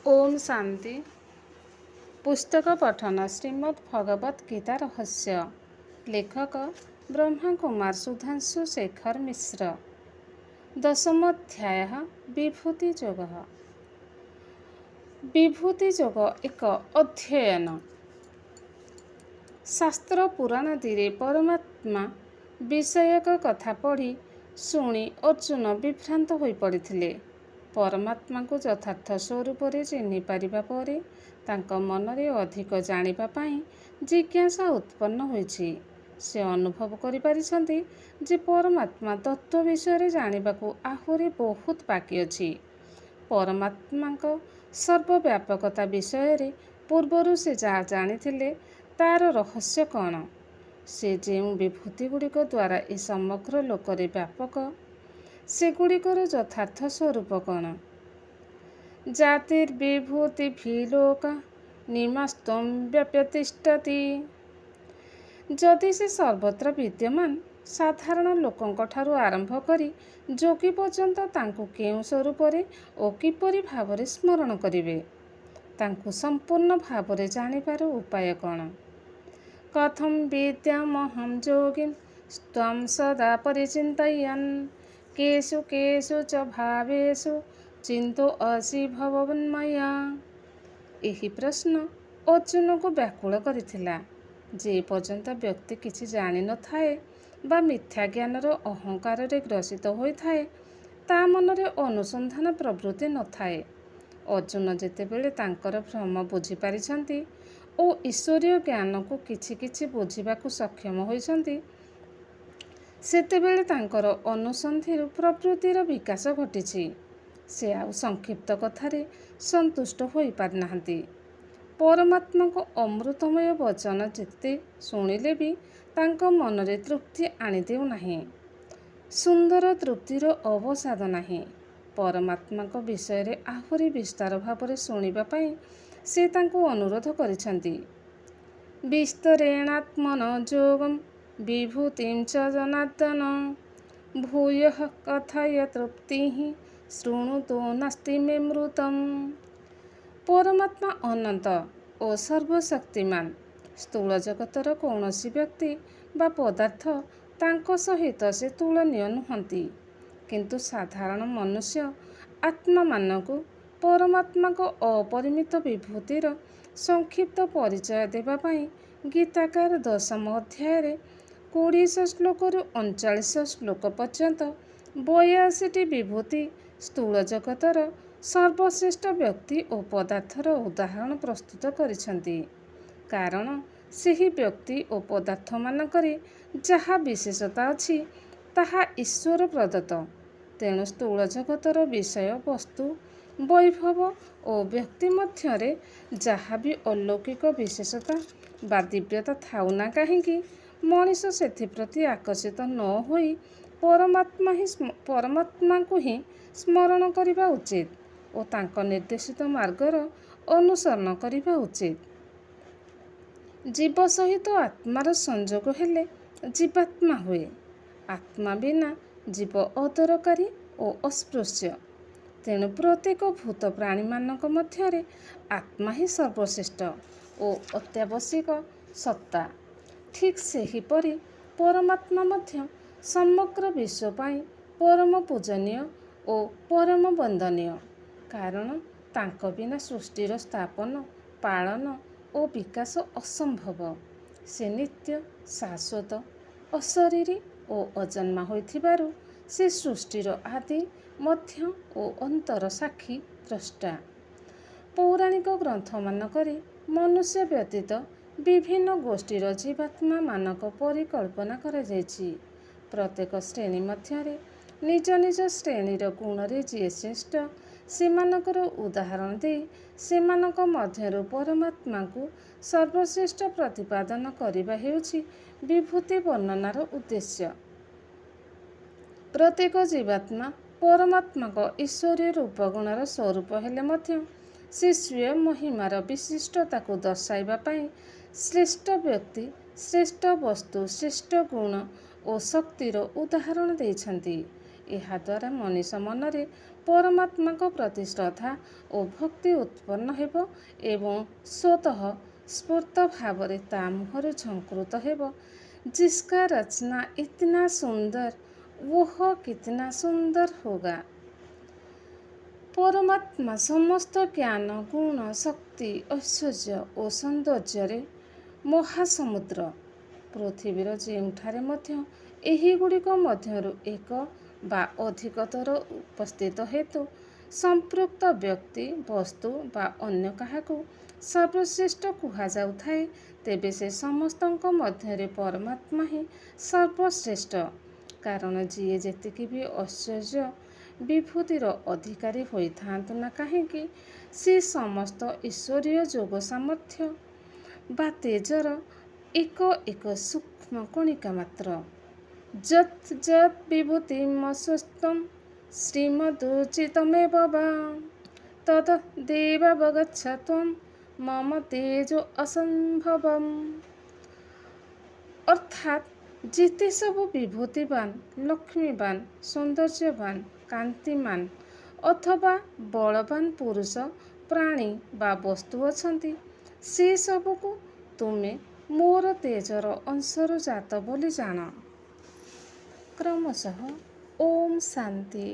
ओम शांति। पुस्तक पठन श्रीमद् भगवत गीता रहस्य। लेखक ब्रह्मा कुमार सुधांशु शेखर मिश्र। दशमोध्याय विभूति योग। विभूति योग एक अध्ययन। शास्त्र पुराण दिरे परमात्मा विषयक कथा पढ़ी शुणी अर्जुन विभ्रांत होई पड़िथिले। परमात्मा को यथार्थ स्वरूप चिन्हि पारिबा परे तांको मनरे अधिक जानिबा पाई जिज्ञासा उत्पन्न होइछि। से अनुभव करि पारिछन्ति जे परमात्मा तत्व विषय जानिबाकू आहुरी बहुत बाकी अछि। परमात्माको सर्वव्यापकता विषय पूर्वरु से जा जानिथिले तार रहस्य कौन, से जेउ विभूति गुड़िक द्वारा ए समग्र लोकरे व्यापक सेगुड़िकर यथार्थ स्वरूप कौन। जातिर्विभूतिभिर्लोका निमस्त्वं व्यपतिष्ठति। जदि से सर्वत्र विद्यमान साधारण लोकंक ठारू आरंभ करी जोगी पर्यंत तांकु केउ स्वरूपरे ओ किपरि भावरे स्मरण करिवे, तांकु संपूर्ण भावरे जानिबार उपाय कौन। कथं विद्यामहं योगिं त्वं सदा परिचिन्तयन् केषु केषु च भावेषु चिंतो असि भवन्मया। एही प्रश्न अर्जुन को व्याकुल करिथिला। जे पर्यंत व्यक्ति किछि जानि न थाए बा मिथ्या ज्ञानर अहंकार रे ग्रसित होई थाए ता मनरे अनुसंधान प्रवृत्ति न थाए। अर्जुन जेतेबेले तांकर भ्रम बुझी पारिछन्ति ओ ईश्वरीय ज्ञान को किछि किछि बुझिबाकू सक्षम होइछन्ति, सेतेबेले तांकर अनुसंधिर प्रवृत्तिर विकास घटिछि। से आउ संक्षिप्त कथारे संतुष्ट होई पारनाहांती। परमात्मा को अमृतमय वचन जेते शुणिले भी तांको मनरे तृप्ति आनी देउ नाही। सुंदर तृप्तिर अवसाद नाही। परमात्मा को विषय रे आहुरी विस्तार भावरे शुणिबा पाई से तांको अनुरोध करिछन्ति। विस्तरेणात्मन योगं विभूतिं च जनार्दन भूयः कथय तृप्तिः शृणुतो नास्ति मे मृतम्। परमात्मा अनंत ओ सर्वशक्तिमान। स्थूल जगतर कौनसी व्यक्ति बा पदार्थ तांको सहित से तुलनीय नुहंती, किंतु साधारण मनुष्य आत्मा मानकु परमात्मा को अपरिमित विभूतिर संक्षिप्त परिचय देबा पाई गीताकार दशम अध्याय 20 श्लोक रु 39 श्लोक पर्यंत 82 विभूति स्थूल जगतर सर्वश्रेष्ठ व्यक्ति ओ पदार्थर उदाहरण प्रस्तुत करिछन्ति। कारण सेही व्यक्ति ओ पदार्थ मानकरे जहा विशेषता अछि ताहा ईश्वर प्रदत्त। तेणु स्थूल जगतर विषय वस्तु वैभव ओ व्यक्ति मध्यरे जहा भी अलौकिक विशेषता बा दिव्यता थाउना काहींकी मनीष सेथिप्रति आकर्षित न होई परमात्मा को ही स्मरण करिबा उचित ओ तांको निर्देशित मार्गर अनुसरण करिबा उचित। जीव सहित आत्मार संयोग हेले जीवात्मा हुए। आत्मा बिना जीव अदरकारी ओ अस्पृश्य। तेणु प्रत्येक भूत प्राणी मानक मध्यरे आत्मा ही सर्वश्रेष्ठ ओ अत्यावश्यक सत्ता। ठीक सेहीपरि परमात्मा मध्य समग्र विश्व पाई परम पूजनीय ओ परम वंदनीय। कारण तांको बिना सृष्टिर स्थापन पालन ओ विकास असंभव। से नित्य शाश्वत अशरीरी ओ अजन्मा होइथिबारु से सृष्टिर आदि मध्य ओ अंतर साक्षी द्रष्टा। पौराणिक ग्रंथ मानकरे मनुष्य व्यतीत विभिन्न गोष्ठीर जीवात्मा मानक परिकल्पना करा जायछि। प्रत्येक श्रेणी मध्यरे निज निज श्रेणीर गुणरे जे श्रेष्ठ सेमानकर उदाहरण दे सेमानक मध्यरु परमात्मा को सर्वश्रेष्ठ प्रतिपादन करिबा हेउछि विभूति वर्णनार उद्देश्य। प्रत्येक जीवात्मा परमात्मा को ईश्वरीय रूपगुणर स्वरूप हेले मध्य से स्वीय महिमार विशिष्टता को दर्शाइबा पाई श्रेष्ठ व्यक्ति श्रेष्ठ वस्तु श्रेष्ठ गुण ओ शक्तिर उदाहरण देइछन्ति। एहा द्वारा मनीष मनरे परमात्मा प्रति श्रद्धा और भक्ति उत्पन्न हेब एवं स्वतः स्फूर्त भाव ता मुहर झंकृत हेब। जिसका रचना इतना सुंदर वह कितना सुंदर होगा। परमात्मा समस्त ज्ञान गुण शक्ति ऐश्वर्य और सौंदर्य महासमुद्र। पृथ्वीर ଯେଉଁଠାରେ ମଧ୍ୟ ଏହିଗୁଡ଼ିକ ମଧ୍ୟରୁ ଏକ ବା ଅଧିକତର ଉପସ୍ଥିତ ହେତु ସମ୍ପୃକ୍ତ ବ୍ୟକ୍ତି ବସ୍ତୁ ବା ଅନ୍ୟ କାହାକୁ ସର୍ବଶ୍ରେଷ୍ଠ କୁହାଯାଉଥାଏ, ତେବେ ସେ ସମସ୍ତଙ୍କ ମଧ୍ୟରେ ପରମାତ୍ମା ହିଁ ସର୍ବଶ୍ରେଷ୍ଠ। କାରଣ ଯିଏ ଯେତିକି ବି ଐଶ୍ୱର୍ଯ୍ୟ ବିଭୂତିର ଅଧିକାରୀ ହୋଇଥାନ୍ତୁ ନା କାହିଁକି, ସେ ସମସ୍ତ ଈଶ୍ୱରୀୟ ଯୋଗ ସାମର୍ଥ୍ୟ ବା ତେଜର ଏକ ଏକ ସୂକ୍ଷ୍ମ କଣିକା ମାତ୍ର। ଯତ୍ ଯତ୍ ବିଭୂତିମସ୍ତଂ ଶ୍ରୀମଦୁଚିତମେବ ବା ତଦେବାବଗଚ୍ଛ ତ୍ୱଂ ମମ ତେଜୋ ଅସମ୍ଭବମ୍। ଅର୍ଥାତ୍ ଯେତେ ସବୁ ବିଭୂତିବାନ, ଲକ୍ଷ୍ମୀବାନ, ସୌନ୍ଦର୍ଯ୍ୟବାନ, କାନ୍ତିମାନ ଅଥବା ବଳବାନ ପୁରୁଷ, ପ୍ରାଣୀ ବା ବସ୍ତୁ ଅଛନ୍ତି, ସେ ସବୁକୁ ତୁମେ ମୋର ତେଜର ଅଂଶରୁ ଜାତ ବୋଲି ଜାଣ। କ୍ରମଶଃ ଓମ୍ ଶାନ୍ତି।